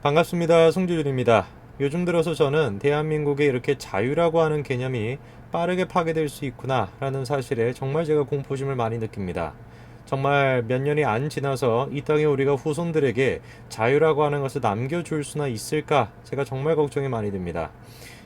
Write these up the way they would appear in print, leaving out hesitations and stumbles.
반갑습니다. 송주준입니다. 요즘 들어서 저는 대한민국에 이렇게 자유라고 하는 개념이 빠르게 파괴될 수 있구나 라는 사실에 정말 제가 공포심을 많이 느낍니다. 정말 몇 년이 안 지나서 이 땅에 우리가 후손들에게 자유라고 하는 것을 남겨줄 수나 있을까 제가 정말 걱정이 많이 됩니다.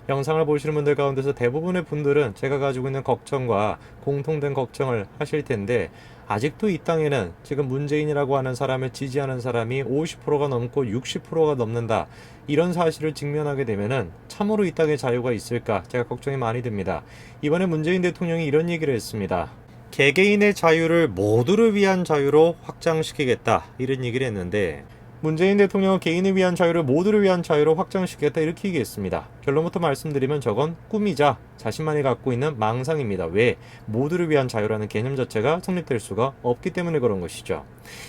영상을 보시는 분들 가운데서 대부분의 분들은 제가 가지고 있는 걱정과 공통된 걱정을 하실 텐데, 아직도 이 땅에는 지금 문재인이라고 하는 사람을 지지하는 사람이 50%가 넘고 60%가 넘는다, 이런 사실을 직면하게 되면은 참으로 이 땅에 자유가 있을까 제가 걱정이 많이 됩니다. 이번에 문재인 대통령이 이런 얘기를 했습니다. 개개인의 자유를 모두를 위한 자유로 확장시키겠다, 이런 얘기를 했는데, 문재인 대통령은 개인을 위한 자유를 모두를 위한 자유로 확장시키겠다, 이렇게 얘기했습니다. 결론부터 말씀드리면 저건 꿈이자 자신만이 갖고 있는 망상입니다. 왜? 모두를 위한 자유라는 개념 자체가 성립될 수가 없기 때문에 그런 것이죠.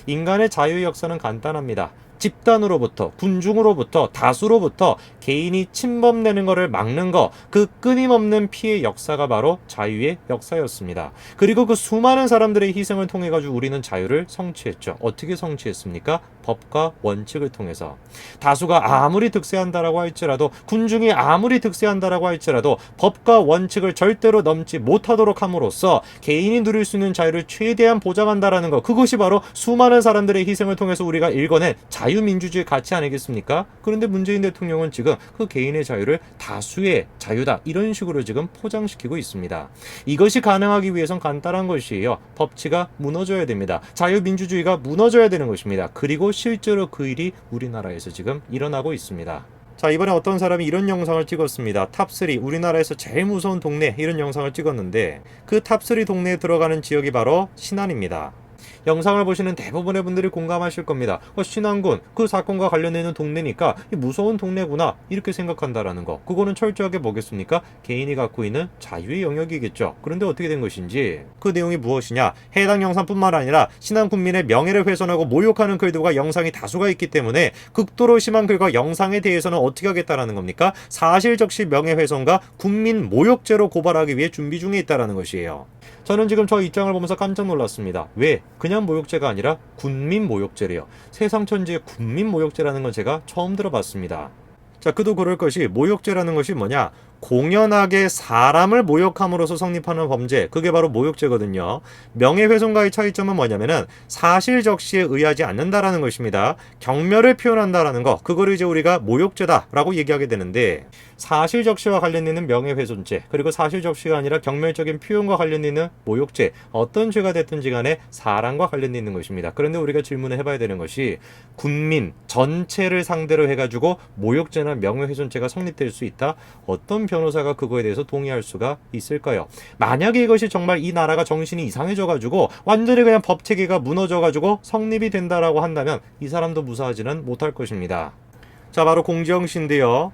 인간의 자유의 역사는 간단합니다. 집단으로부터, 군중으로부터, 다수로부터 개인이 침범되는 것을 막는 것, 그 끊임없는 피해 역사가 바로 자유의 역사였습니다. 그리고 그 수많은 사람들의 희생을 통해 가지고 우리는 자유를 성취했죠. 어떻게 성취했습니까? 법과 원칙을 통해서. 다수가 아무리 득세한다라고 할지라도, 군중이 아무리 득세한다라고 할지라도 법과 원칙을 절대로 넘지 못하도록 함으로써 개인이 누릴 수 있는 자유를 최대한 보장한다라는 것, 그것이 바로 수많은 사람들의 희생을 통해서 우리가 일궈낸 자유민주주의 가치 아니겠습니까? 그런데 문재인 대통령은 지금 그 개인의 자유를 다수의 자유다, 이런 식으로 지금 포장시키고 있습니다. 이것이 가능하기 위해선 간단한 것이에요. 법치가 무너져야 됩니다. 자유민주주의가 무너져야 되는 것입니다. 그리고 실제로 그 일이 우리나라에서 지금 일어나고 있습니다. 자, 이번에 어떤 사람이 이런 영상을 찍었습니다. 탑3 우리나라에서 제일 무서운 동네, 이런 영상을 찍었는데, 그 탑3 동네에 들어가는 지역이 바로 신안입니다. 영상을 보시는 대부분의 분들이 공감하실 겁니다. 신안군, 그 사건과 관련되는 동네니까 무서운 동네구나, 이렇게 생각한다라는 거. 그거는 철저하게 뭐겠습니까? 개인이 갖고 있는 자유의 영역이겠죠. 그런데 어떻게 된 것인지, 그 내용이 무엇이냐? 해당 영상뿐만 아니라 신안 군민의 명예를 훼손하고 모욕하는 글들과 영상이 다수가 있기 때문에 극도로 심한 글과 영상에 대해서는 어떻게 하겠다라는 겁니까? 사실적시 명예훼손과 군민 모욕죄로 고발하기 위해 준비 중에 있다라는 것이에요. 저는 지금 저 입장을 보면서 깜짝 놀랐습니다. 왜? 그냥 모욕죄가 아니라 군민 모욕죄래요. 세상 천지에 군민 모욕죄라는 건 제가 처음 들어봤습니다. 자, 그도 그럴 것이, 모욕죄라는 것이 뭐냐? 공연하게 사람을 모욕함으로써 성립하는 범죄, 그게 바로 모욕죄거든요. 명예훼손과의 차이점은 뭐냐면은 사실적시에 의하지 않는다라는 것입니다. 경멸을 표현한다라는 거, 그거를 이제 우리가 모욕죄다라고 얘기하게 되는데, 사실적시와 관련되는 명예훼손죄, 그리고 사실적시가 아니라 경멸적인 표현과 관련되는 모욕죄, 어떤 죄가 됐든지 간에 사람과 관련돼 있는 것입니다. 그런데 우리가 질문을 해봐야 되는 것이, 군민 전체를 상대로 해가지고 모욕죄나 명예훼손죄가 성립될 수 있다? 어떤 변호사가 그거에 대해서 동의할 수가 있을까요? 만약에 이것이 정말 이 나라가 정신이 이상해져가지고 완전히 그냥 법체계가 무너져가지고 성립이 된다라고 한다면 이 사람도 무사하지는 못할 것입니다. 자, 바로 공지영 씨인데요.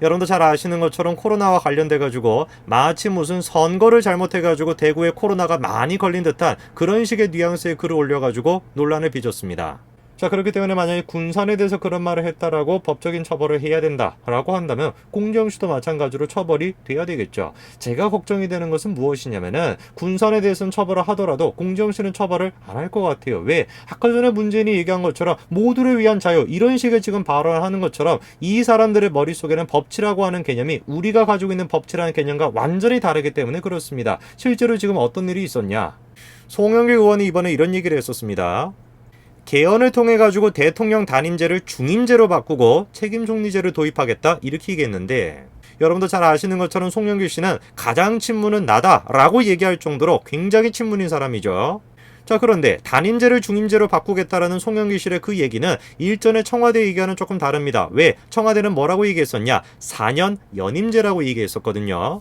여러분도 잘 아시는 것처럼 코로나와 관련돼가지고 마치 무슨 선거를 잘못해가지고 대구에 코로나가 많이 걸린 듯한 그런 식의 뉘앙스의 글을 올려가지고 논란을 빚었습니다. 자, 그렇기 때문에 만약에 군산에 대해서 그런 말을 했다라고 법적인 처벌을 해야 된다라고 한다면 공정 씨도 마찬가지로 처벌이 돼야 되겠죠. 제가 걱정이 되는 것은 무엇이냐면은, 군산에 대해서는 처벌을 하더라도 공정 씨는 처벌을 안 할 것 같아요. 왜? 아까 전에 문재인이 얘기한 것처럼 모두를 위한 자유, 이런 식의 지금 발언을 하는 것처럼 이 사람들의 머릿속에는 법치라고 하는 개념이 우리가 가지고 있는 법치라는 개념과 완전히 다르기 때문에 그렇습니다. 실제로 지금 어떤 일이 있었냐? 송영길 의원이 이번에 이런 얘기를 했었습니다. 개헌을 통해 가지고 대통령 단임제를 중임제로 바꾸고 책임총리제를 도입하겠다, 이렇게 얘기했는데, 여러분도 잘 아시는 것처럼 송영길 씨는 가장 친문은 나다라고 얘기할 정도로 굉장히 친문인 사람이죠. 자, 그런데 단임제를 중임제로 바꾸겠다라는 송영길 씨의 그 얘기는 일전에 청와대 얘기와는 조금 다릅니다. 왜? 청와대는 뭐라고 얘기했었냐? 4년 연임제라고 얘기했었거든요.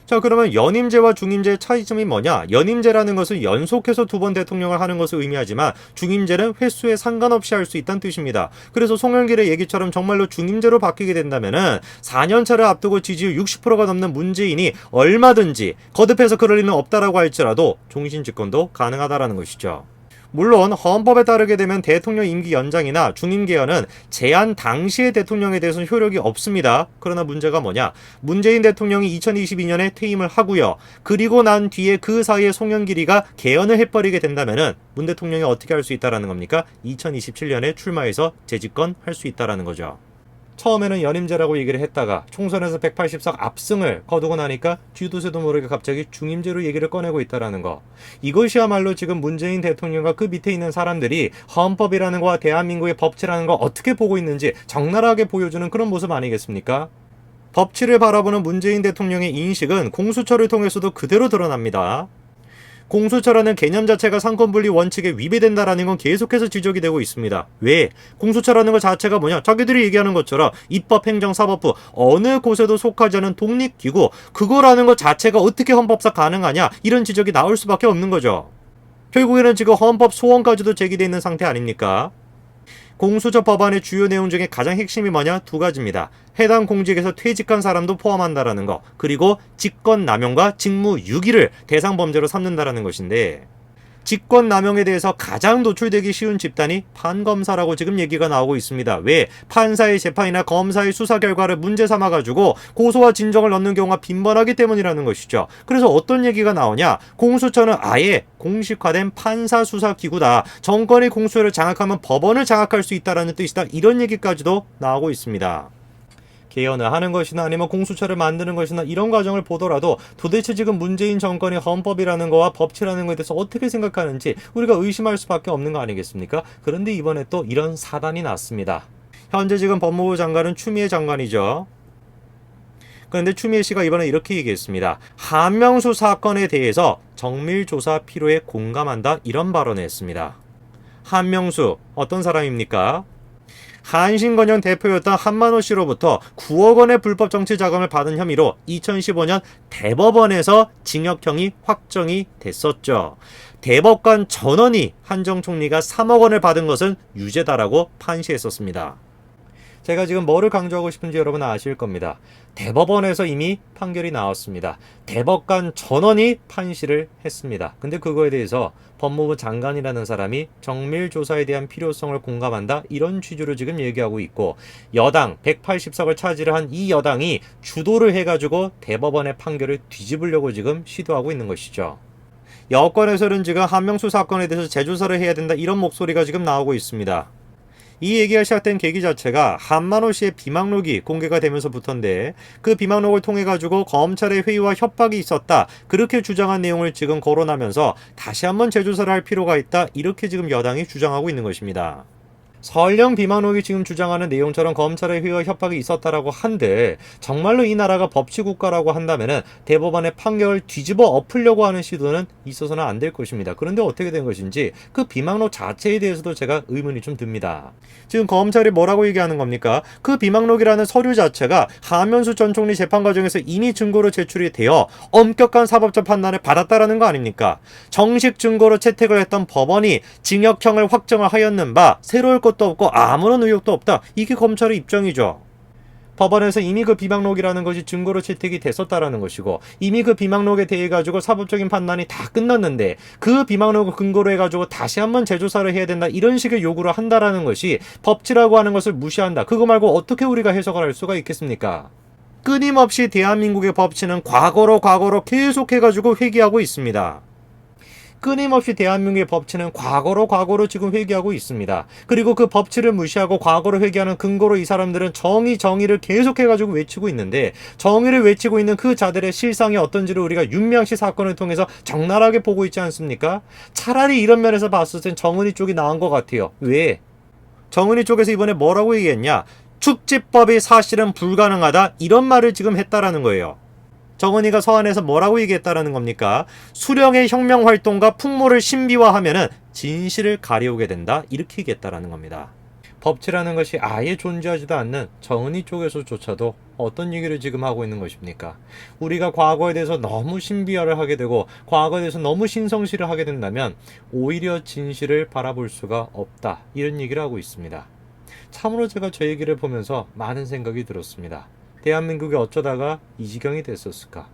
자, 그러면 연임제와 중임제의 차이점이 뭐냐? 연임제라는 것은 연속해서 2번 대통령을 하는 것을 의미하지만, 중임제는 횟수에 상관없이 할 수 있다는 뜻입니다. 그래서 송영길의 얘기처럼 정말로 중임제로 바뀌게 된다면은 4년차를 앞두고 지지율 60%가 넘는 문재인이 얼마든지 거듭해서 그럴 리는 없다라고 할지라도 종신 집권도 가능하다라는 것이죠. 물론 헌법에 따르게 되면 대통령 임기 연장이나 중임 개헌은 제안 당시의 대통령에 대해서는 효력이 없습니다. 그러나 문제가 뭐냐? 문재인 대통령이 2022년에 퇴임을 하고요. 그리고 난 뒤에 그 사이에 송영길이가 개헌을 해버리게 된다면은 문 대통령이 어떻게 할 수 있다라는 겁니까? 2027년에 출마해서 재집권 할 수 있다라는 거죠. 처음에는 연임제라고 얘기를 했다가 총선에서 180석 압승을 거두고 나니까 뒤도새도 모르게 갑자기 중임제로 얘기를 꺼내고 있다라는 거. 이것이야말로 지금 문재인 대통령과 그 밑에 있는 사람들이 헌법이라는 거와 대한민국의 법치라는 거 어떻게 보고 있는지 적나라하게 보여주는 그런 모습 아니겠습니까? 법치를 바라보는 문재인 대통령의 인식은 공수처를 통해서도 그대로 드러납니다. 공수처라는 개념 자체가 상권분리 원칙에 위배된다라는 건 계속해서 지적이 되고 있습니다. 왜? 공수처라는 것 자체가 뭐냐? 자기들이 얘기하는 것처럼 입법, 행정, 사법부 어느 곳에도 속하지 않은 독립기구, 그거라는 것 자체가 어떻게 헌법상 가능하냐? 이런 지적이 나올 수밖에 없는 거죠. 결국에는 지금 헌법 소원까지도 제기되어 있는 상태 아닙니까? 공수처 법안의 주요 내용 중에 가장 핵심이 뭐냐? 두 가지입니다. 해당 공직에서 퇴직한 사람도 포함한다라는 거, 그리고 직권남용과 직무유기를 대상 범죄로 삼는다라는 것인데, 직권남용에 대해서 가장 노출되기 쉬운 집단이 판검사라고 지금 얘기가 나오고 있습니다. 왜? 판사의 재판이나 검사의 수사 결과를 문제 삼아가지고 고소와 진정을 넣는 경우가 빈번하기 때문이라는 것이죠. 그래서 어떤 얘기가 나오냐? 공수처는 아예 공식화된 판사 수사 기구다. 정권이 공수처를 장악하면 법원을 장악할 수 있다라는 뜻이다. 이런 얘기까지도 나오고 있습니다. 개헌을 하는 것이나 아니면 공수처를 만드는 것이나 이런 과정을 보더라도 도대체 지금 문재인 정권이 헌법이라는 거와 법치라는 것에 대해서 어떻게 생각하는지 우리가 의심할 수밖에 없는 거 아니겠습니까? 그런데 이번에 또 이런 사단이 났습니다. 현재 지금 법무부 장관은 추미애 장관이죠. 그런데 추미애 씨가 이번에 이렇게 얘기했습니다. 한명수 사건에 대해서 정밀 조사 필요에 공감한다, 이런 발언을 했습니다. 한명수 어떤 사람입니까? 한신건영 대표였던 한만호 씨로부터 9억 원의 불법 정치 자금을 받은 혐의로 2015년 대법원에서 징역형이 확정이 됐었죠. 대법관 전원이 한정 총리가 3억 원을 받은 것은 유죄다라고 판시했었습니다. 제가 지금 뭐를 강조하고 싶은지 여러분 아실 겁니다. 대법원에서 이미 판결이 나왔습니다. 대법관 전원이 판시를 했습니다. 근데 그거에 대해서 법무부 장관이라는 사람이 정밀조사에 대한 필요성을 공감한다, 이런 취지로 지금 얘기하고 있고, 여당 180석을 차지를 한 이 여당이 주도를 해가지고 대법원의 판결을 뒤집으려고 지금 시도하고 있는 것이죠. 여권에서는 지금 한명수 사건에 대해서 재조사를 해야 된다, 이런 목소리가 지금 나오고 있습니다. 이 얘기가 시작된 계기 자체가 한만호 씨의 비망록이 공개가 되면서부터인데, 그 비망록을 통해 가지고 검찰의 회유와 협박이 있었다, 그렇게 주장한 내용을 지금 거론하면서 다시 한번 재조사를 할 필요가 있다, 이렇게 지금 여당이 주장하고 있는 것입니다. 설령 비만옥이 지금 주장하는 내용처럼 검찰의 회유와 협박이 있었다라고 한들 정말로 이 나라가 법치국가라고 한다면은 대법원의 판결을 뒤집어 엎으려고 하는 시도는 있어서는 안 될 것입니다. 그런데 어떻게 된 것인지 그 비망록 자체에 대해서도 제가 의문이 좀 듭니다. 지금 검찰이 뭐라고 얘기하는 겁니까? 그 비망록이라는 서류 자체가 한명수 전 총리 재판 과정에서 이미 증거로 제출이 되어 엄격한 사법적 판단을 받았다라는 거 아닙니까? 정식 증거로 채택을 했던 법원이 징역형을 확정을 하였는 바 새로울 것도 없고 아무런 의혹도 없다, 이게 검찰의 입장이죠. 법원에서 이미 그 비망록이라는 것이 증거로 채택이 됐었다라는 것이고, 이미 그 비망록에 대해 가지고 사법적인 판단이 다 끝났는데 그 비망록을 근거로 해가지고 다시 한번 재조사를 해야 된다, 이런 식의 요구를 한다라는 것이 법치라고 하는 것을 무시한다, 그거 말고 어떻게 우리가 해석을 할 수가 있겠습니까? 끊임없이 대한민국의 법치는 과거로 계속해가지고 회귀하고 있습니다. 끊임없이 대한민국의 법치는 과거로 지금 회귀하고 있습니다. 그리고 그 법치를 무시하고 과거로 회귀하는 근거로 이 사람들은 정의를 계속해가지고 외치고 있는데, 정의를 외치고 있는 그 자들의 실상이 어떤지를 우리가 윤미향씨 사건을 통해서 적나라하게 보고 있지 않습니까? 차라리 이런 면에서 봤을 땐 정은희 쪽이 나은 것 같아요. 왜? 정은희 쪽에서 이번에 뭐라고 얘기했냐? 축지법이 사실은 불가능하다, 이런 말을 지금 했다라는 거예요. 정은희가 서한에서 뭐라고 얘기했다라는 겁니까? 수령의 혁명활동과 풍모를 신비화하면은 진실을 가려오게 된다, 이렇게 얘기했다라는 겁니다. 법치라는 것이 아예 존재하지도 않는 정은희 쪽에서조차도 어떤 얘기를 지금 하고 있는 것입니까? 우리가 과거에 대해서 너무 신비화를 하게 되고 과거에 대해서 너무 신성시를 하게 된다면 오히려 진실을 바라볼 수가 없다, 이런 얘기를 하고 있습니다. 참으로 제가 저 얘기를 보면서 많은 생각이 들었습니다. 대한민국이 어쩌다가 이 지경이 됐었을까?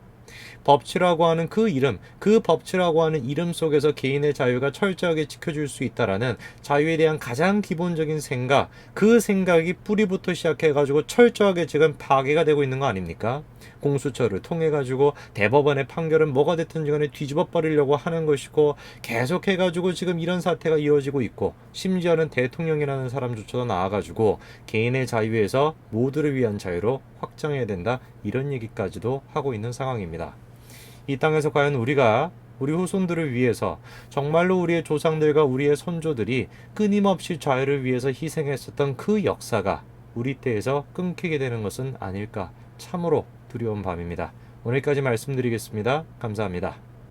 법치라고 하는 그 이름, 그 법치라고 하는 이름 속에서 개인의 자유가 철저하게 지켜줄 수 있다라는 자유에 대한 가장 기본적인 생각, 그 생각이 뿌리부터 시작해가지고 철저하게 지금 파괴가 되고 있는 거 아닙니까? 공수처를 통해 가지고 대법원의 판결은 뭐가 됐든 간에 뒤집어 버리려고 하는 것이고, 계속해 가지고 지금 이런 사태가 이어지고 있고, 심지어는 대통령이라는 사람조차도 나와가지고 개인의 자유에서 모두를 위한 자유로 확장해야 된다, 이런 얘기까지도 하고 있는 상황입니다. 이 땅에서 과연 우리가 우리 후손들을 위해서 정말로 우리의 조상들과 우리의 선조들이 끊임없이 자유를 위해서 희생했었던 그 역사가 우리 때에서 끊기게 되는 것은 아닐까, 참으로 두려운 밤입니다. 오늘까지 말씀드리겠습니다. 감사합니다.